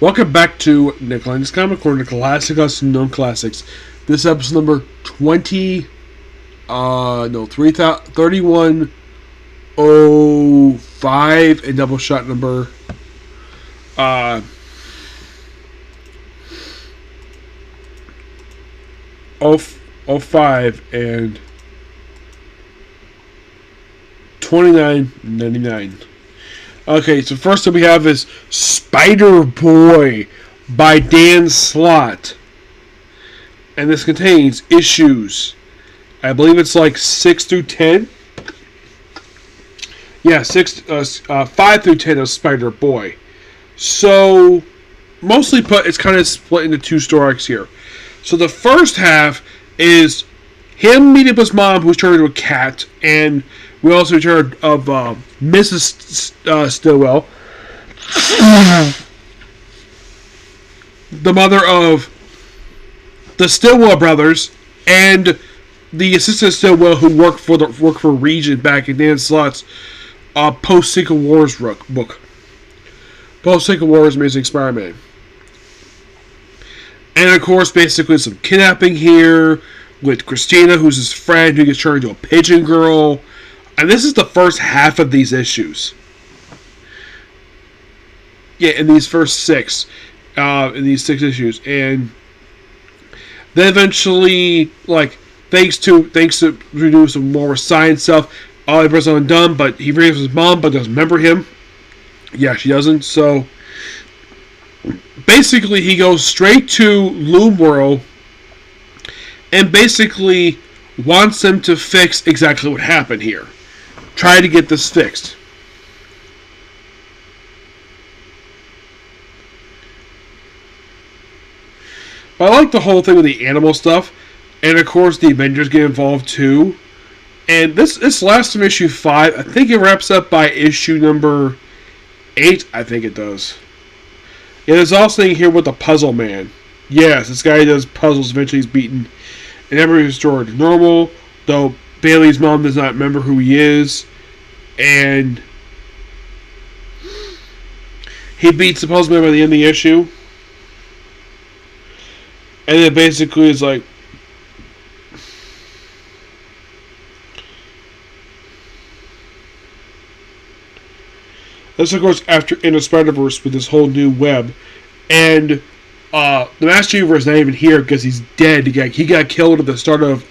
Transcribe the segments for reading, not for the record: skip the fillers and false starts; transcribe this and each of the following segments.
Welcome back to Lenz Comic Corner, Classic Us Known Classics. This episode number 3105 and Doubleshot number 05 and 2999. Okay, so first up we have is Spider Boy by Dan Slott. And this contains issues, I believe it's like 6 through 10. Yeah, 5 through 10 of Spider Boy. So, mostly put, it's kind of split into two story arcs here. So the first half is him meeting up his mom, who's turned into a cat, and we also heard of Mrs. Stillwell, the mother of the Stillwell brothers, and the assistant Stillwell who worked for Regent back in Dan Slott's post-Secret Wars book. Post-Secret Wars Amazing Spider-Man. And of course, basically some kidnapping here with Christina, who's his friend, who gets turned into a pigeon girl. And this is the first half of these issues. Yeah, in these first six. In these 6 issues. And then eventually, like, thanks to do some more science stuff, all the person undone, but he brings his mom, but doesn't remember him. Yeah, she doesn't. So basically, he goes straight to Loom World and basically wants them to fix exactly what happened here. Try to get this fixed. But I like the whole thing with the animal stuff. And of course the Avengers get involved too. And this lasts from issue 5. I think it wraps up by issue number 8. I think it does. Yeah, there's also thing here with the Puzzle Man. Yes, this guy does puzzles. Eventually he's beaten and everything is restored to normal. Though Bailey's mom does not remember who he is. And he beats the Puzzle Man by the end of the issue. And then basically it's like, this of course after Into Spider-Verse with this whole new web. And the Master Universe is not even here because he's dead. He got killed at the start of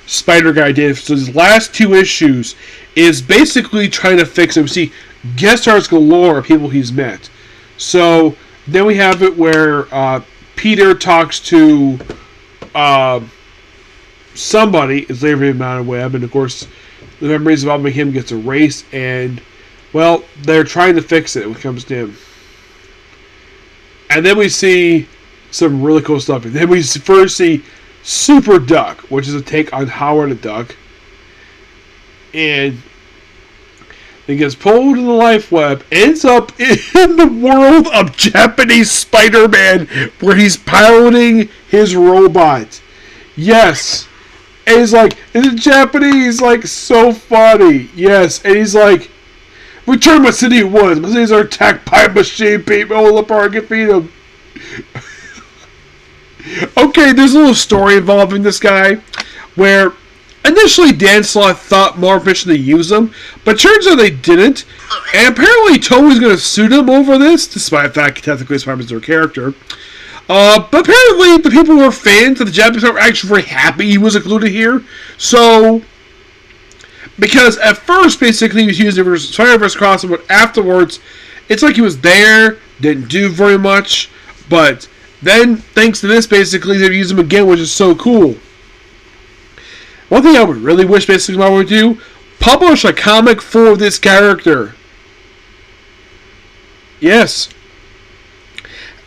Spider-Guy did. So his last 2 issues is basically trying to fix him. See, guest stars galore of people he's met. So then we have it where Peter talks to somebody. It's later in the web, and of course the memories involving him gets erased, and well, they're trying to fix it when it comes to him. And then we see some really cool stuff. And then we first see Super Duck, which is a take on Howard the Duck. And he gets pulled in the life web, ends up in the world of Japanese Spider-Man, where he's piloting his robot. Yes. And he's like, in Japanese, like, so funny. Yes. And he's like, return my city of woods. My cities are attacked by a machine. People apart, get feed them. Okay, there's a little story involving this guy where initially Dan Slott thought Marvel mission to use him, but turns out they didn't. And apparently Toei's going to sue them over this, despite the fact technically Spider-Man's their character. But apparently the people who were fans of the Japanese were actually very happy he was included here. So, because at first, basically, he was using the Spider-Verse crossover, but afterwards, it's like he was there, didn't do very much, but then, thanks to this, basically, they've used him again, which is so cool. One thing I would really wish, basically, Marvel would do, publish a comic for this character. Yes.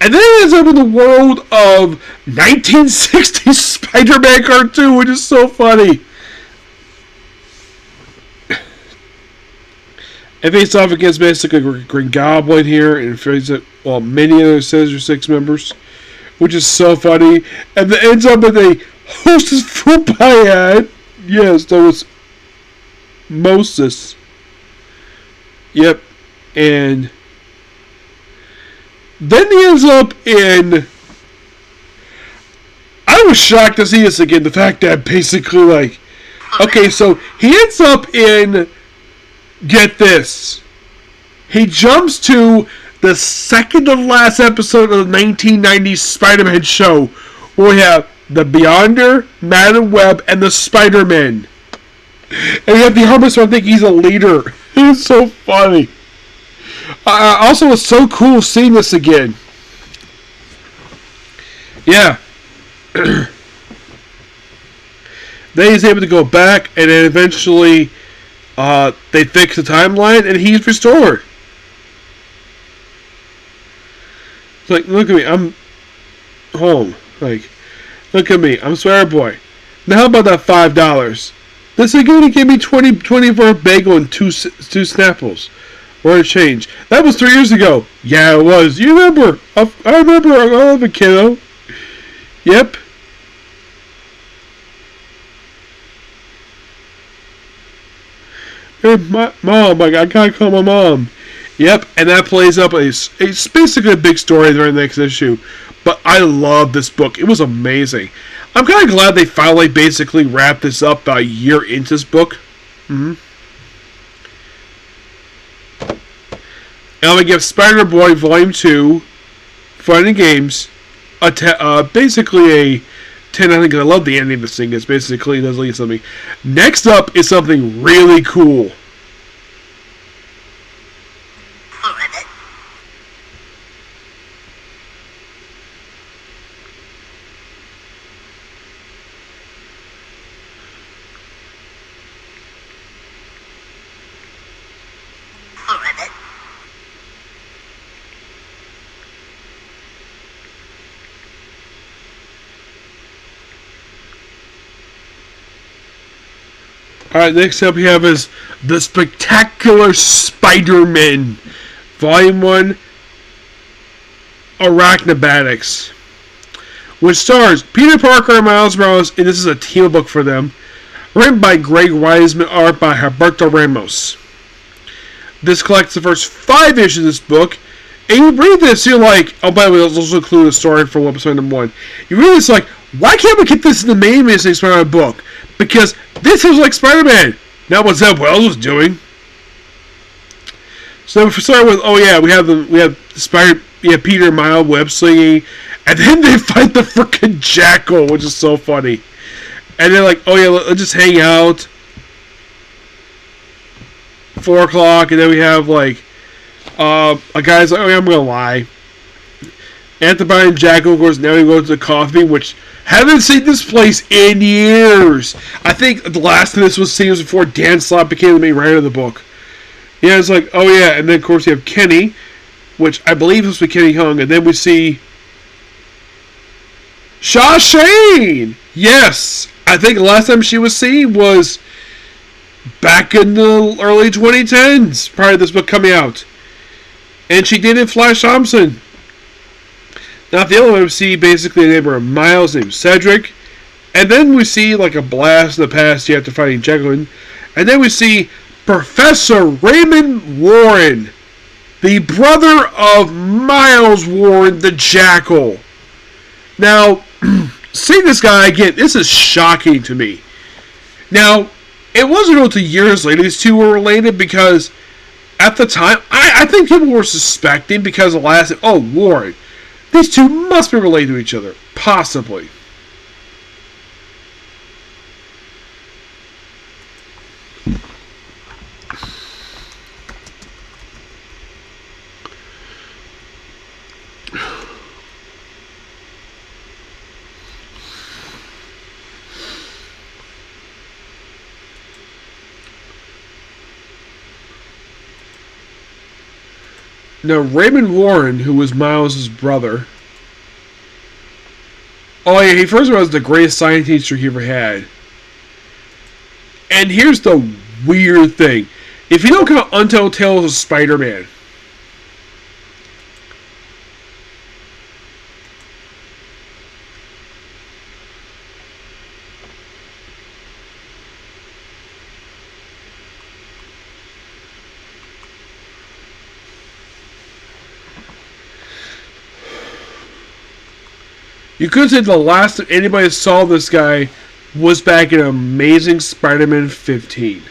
And then it ends up in the world of 1960s Spider-Man cartoon, which is so funny. It faced off against basically Green Goblin here, and many other Sinister Six members, which is so funny. And then ends up with a Hostess fruit pie ad. Yes, that was Moses. Yep, and Then he ends up in. I was shocked to see this again. The fact that basically, like, okay, so he ends up in. Get this. He jumps to the second to last episode of the 1990s Spider-Man show, where we have the Beyonder, Madam Web, and the Spider-Man. And we have the Harvester. I think he's a leader. It's so funny. Also, it's so cool seeing this again. Yeah. Then he's able to go back, and then eventually they fix the timeline, and he's restored. It's like, look at me, I'm home. Like, look at me, I'm Swear Boy. Now how about that $5? This is going to give me 20 for a bagel and two Snapples. Or a change. That was 3 years ago. Yeah, it was. You remember? I remember. I love a kiddo. Yep. Hey, mom, I gotta call my mom. Yep, and that plays up it's basically a big story during the next issue. But I love this book. It was amazing. I'm kind of glad they finally basically wrapped this up about a year into this book. Mm-hmm. And I'm going to give Spider-Boy Volume 2, Fun and Games, basically a 10, I think, I love the ending of this thing. It's basically, it does lead to something. Next up is something really cool. Alright, next up we have is The Spectacular Spider-Man, Volume 1, Arachnobatics, which stars Peter Parker and Miles Morales, and this is a team book for them, written by Greg Weisman, art by Humberto Ramos. This collects the first 5 issues of this book, and you read this, you're like, oh, by the way, let's also include a story for episode number 1. You read this like, why can't we get this in the main Amazing Spider-Man book? Because this is like Spider-Man, not what Zeb Wells was doing. So we start with, oh yeah, we have Peter and Miles web slinging, and then they fight the frickin' Jackal, which is so funny. And they're like, oh yeah, let's just hang out. 4 o'clock, and then we have like a guy's like, oh yeah, I'm gonna lie. Anthony and Jackal, of course, now we go to the coffee, which haven't seen this place in years. I think the last of this was seen was before Dan Slott became the main writer of the book. Yeah, it's like, oh yeah, and then of course you have Kenny, which I believe was with Kenny Hung, and then we see Sha Shane. Yes, I think the last time she was seen was back in the early 2010s, prior to this book coming out, and she did in Flash Thompson. Now, the other one we see basically a neighbor of Miles named Cedric. And then we see like a blast in the past after fighting Jekyll. And then we see Professor Raymond Warren, the brother of Miles Warren, the Jackal. Now, seeing this guy again, this is shocking to me. Now, it wasn't until years later these two were related, because at the time, I think people were suspecting because of the last, oh, Warren. These two must be related to each other. Possibly. Now, Raymond Warren, who was Miles' brother. Oh, yeah, he first was the greatest science teacher he ever had. And here's the weird thing. If you don't count Untold Tales of Spider-Man, You could say the last time anybody saw this guy was back in Amazing Spider-Man 15.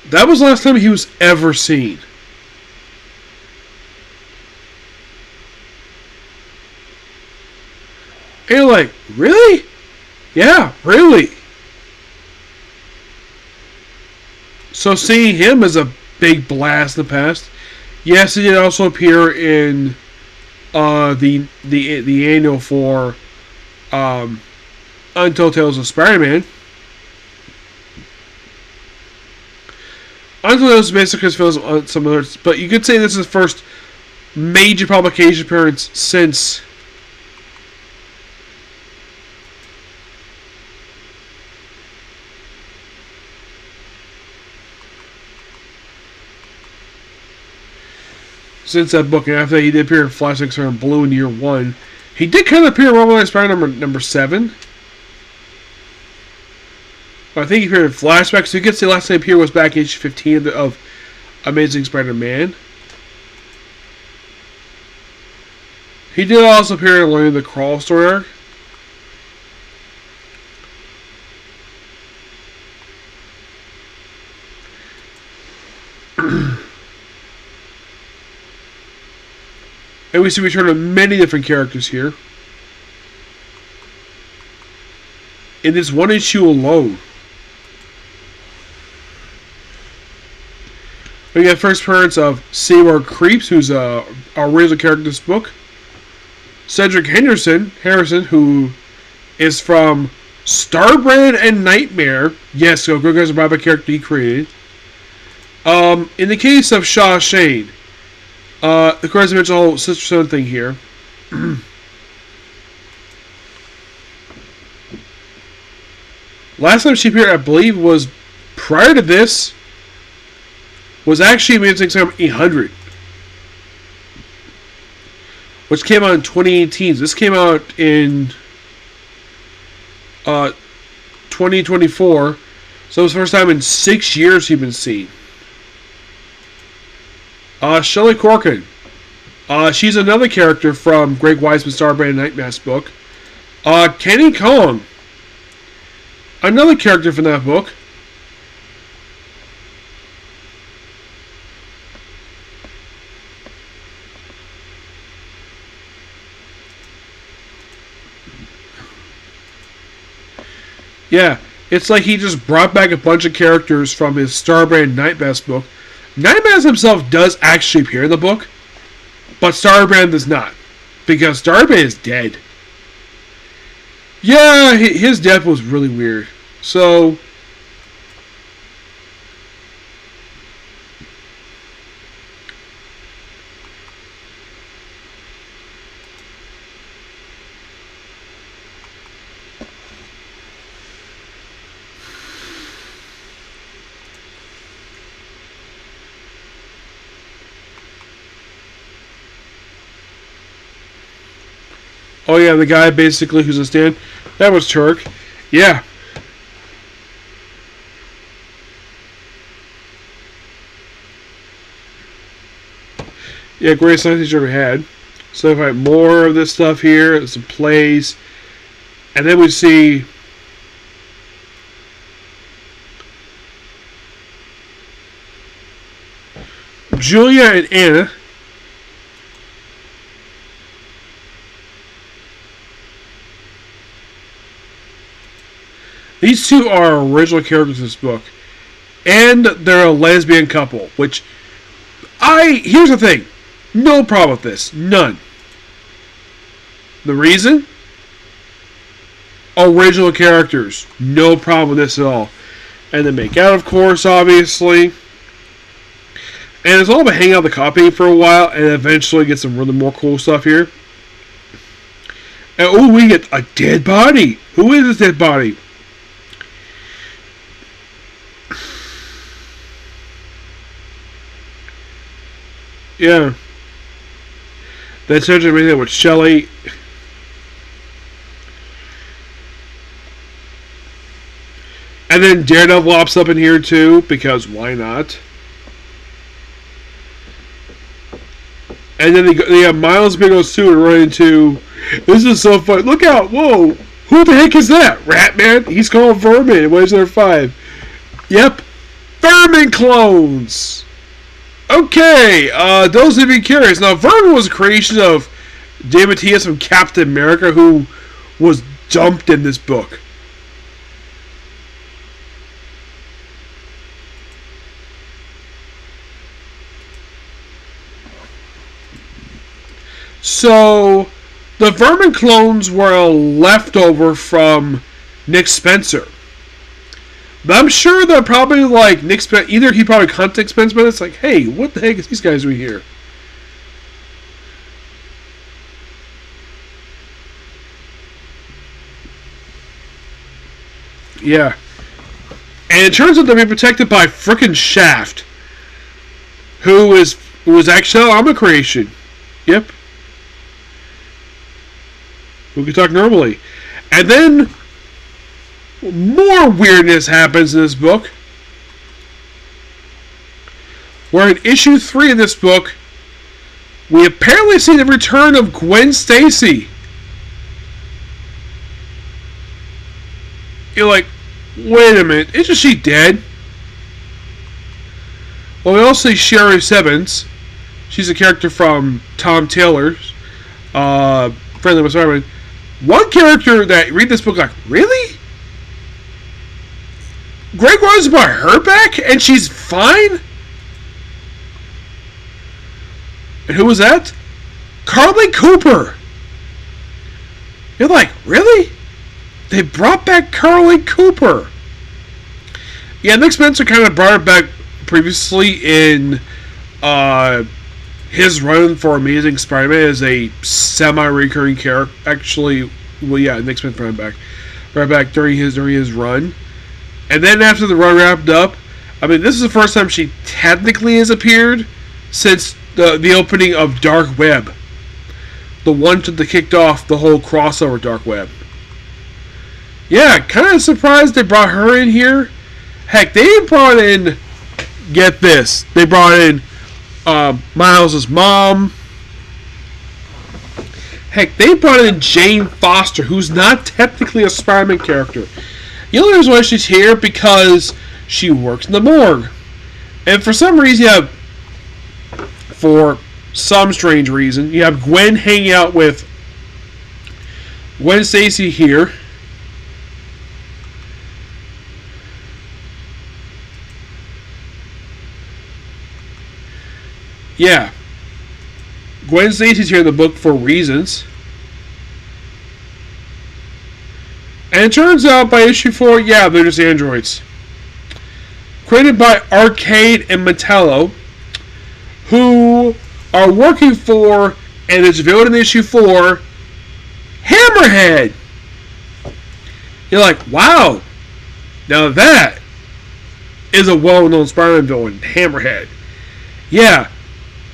That was the last time he was ever seen. And you're like, really? Yeah, really. So seeing him is a big blast in the past. Yes, he did also appear in the annual for Untold Tales of Spider-Man. Untold Tales basically fills some others, but you could say this is his first major publication appearance since that book. And after that, he did appear in Flash X and Blue in year 1. He did kind of appear in Marvel Spider-Man number 7. But I think he appeared in flashbacks. So you could say last time he appeared was back in issue 15 of Amazing Spider-Man. He did also appear in Learning the Crawl story arc. And we see return of many different characters here in this one issue alone. We got first appearance of Seymour Creeps, who's our original character in this book. Cedric Harrison, who is from Starbrand and Nightmare. Yes, so Greg has a Bible character he created. In the case of Shaw Shane, of course, I mentioned the whole Sister Son thing here. Last time she appeared, I believe, was prior to this, was actually Amazing Spider-Man 800, which came out in 2018. This came out in 2024, so it was the first time in 6 years she'd been seen. Shelley Corkin. She's another character from Greg Weisman's Starbrand Nightmares book. Kenny Kong. Another character from that book. Yeah, it's like he just brought back a bunch of characters from his Starbrand Nightmares book. Nightmares himself does actually appear in the book, but Starbrand does not, because Starbrand is dead. Yeah, his death was really weird. So, oh yeah, the guy basically who's a stand, that was Turk. Yeah. Yeah, greatest science teacher ever had. So if I have more of this stuff here, some plays, and then we see Julia and Anna. These two are original characters in this book. And they're a lesbian couple, which here's the thing. No problem with this. None. The reason? Original characters. No problem with this at all. And they make out, of course, obviously. And it's all about hanging out the copy for a while and eventually get some really more cool stuff here. And oh, we get a dead body. Who is this dead body? Yeah. That's such a reason with Shelley. And then Daredevil pops up in here too, because why not? And then they have Miles big old suit and run into. This is so fun. Look out! Whoa! Who the heck is that? Ratman? He's called Vermin. What is there 5? Yep. Vermin clones! Okay, those of you curious. Now, Vermin was a creation of David Tias from Captain America, who was dumped in this book. So, the Vermin clones were a leftover from Nick Spencer. But I'm sure they're probably like Nick Spencer. Either he probably contacted Nick Spencer, but it's like, hey, what the heck is these guys doing here? Yeah. And it turns out they're being protected by frickin' Shaft, who was actually an armor creation. Yep. Who can talk normally. And then more weirdness happens in this book. Where in issue 3 of this book, we apparently see the return of Gwen Stacy. You're like, wait a minute, isn't she dead? Well, we also see Sherry Sevens. She's a character from Tom Taylor's Friendly with Spider-Man. One character that read this book like, really? Greg Rose brought her back and she's fine? And who was that? Carly Cooper. You're like, really? They brought back Carly Cooper. Yeah, Nick Spencer kind of brought her back previously in his run for Amazing Spider-Man as a semi-recurring character. Actually, well, yeah, Nick Spencer brought him back during his run. And then after the run wrapped up, I mean, this is the first time she technically has appeared since the opening of Dark Web. The one that kicked off the whole crossover Dark Web. Yeah, kind of surprised they brought her in here. Heck, they brought in, get this, they brought in Miles' mom. Heck, they brought in Jane Foster, who's not technically a Spider-Man character. The only reason why she's here because she works in the morgue. And for some reason, for some strange reason, you have Gwen hanging out with Gwen Stacy here. Yeah. Gwen Stacy's here in the book for reasons. And it turns out by issue 4, yeah, they're just androids. Created by Arcade and Metallo, who are working for, and it's revealed in issue 4, Hammerhead. You're like, wow, now that is a well-known Spider-Man villain, Hammerhead. Yeah,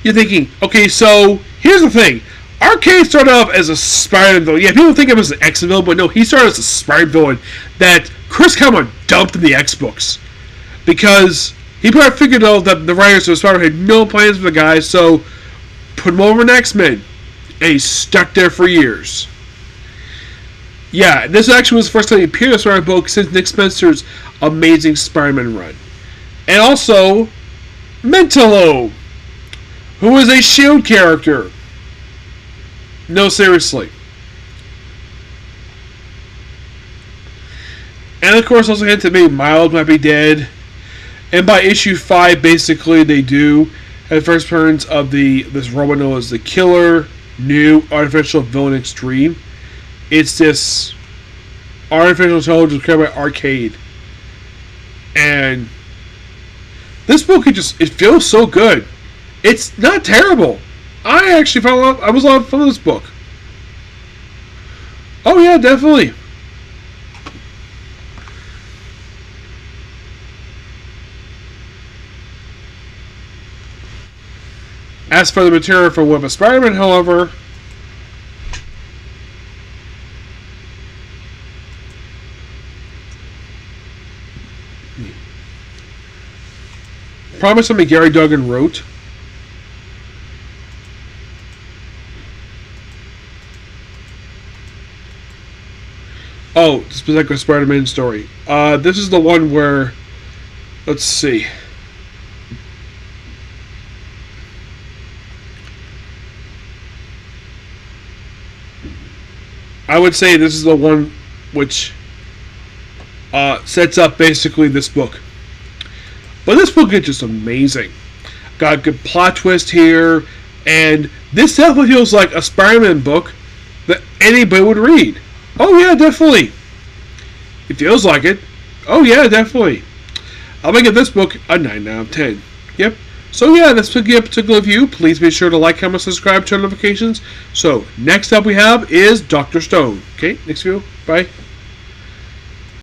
you're thinking, okay, so here's the thing. Arcade started off as a Spider-Man villain. Yeah, people think of him as an X-Men villain, but no, he started as a Spider-Man villain that Chris Claremont dumped in the X-books. Because he probably figured out that the writers of Spider-Man had no plans for the guy, so put him over in X-Men. And he's stuck there for years. Yeah, this actually was the first time he appeared in a Spider-Man book since Nick Spencer's Amazing Spider-Man run. And also, Metallo, who is a S.H.I.E.L.D. character. No, seriously. And of course, also hinted maybe Miles might be dead. And by issue 5, basically, they do have first appearance of this robot known as the Killer, new artificial villain extreme. It's this artificial intelligence created by Arcade. And this book, it feels so good. It's not terrible. I actually I was a lot of fun with this book. Oh yeah, definitely. As for the material for Web of Spider-Man, however, probably something Gary Duggan wrote. Oh, this particular Spider-Man story. This is the one where, let's see. I would say this is the one which sets up basically this book. But this book is just amazing. Got a good plot twist here, and this definitely feels like a Spider-Man book that anybody would read. Oh yeah, definitely. It feels like it. Oh yeah, definitely. I'm going to give this book a 9 out of 10. Yep. So yeah, that's a particular review. Please be sure to like, comment, subscribe, turn notifications. So next up we have is Dr. Stone. Okay, next view. Bye.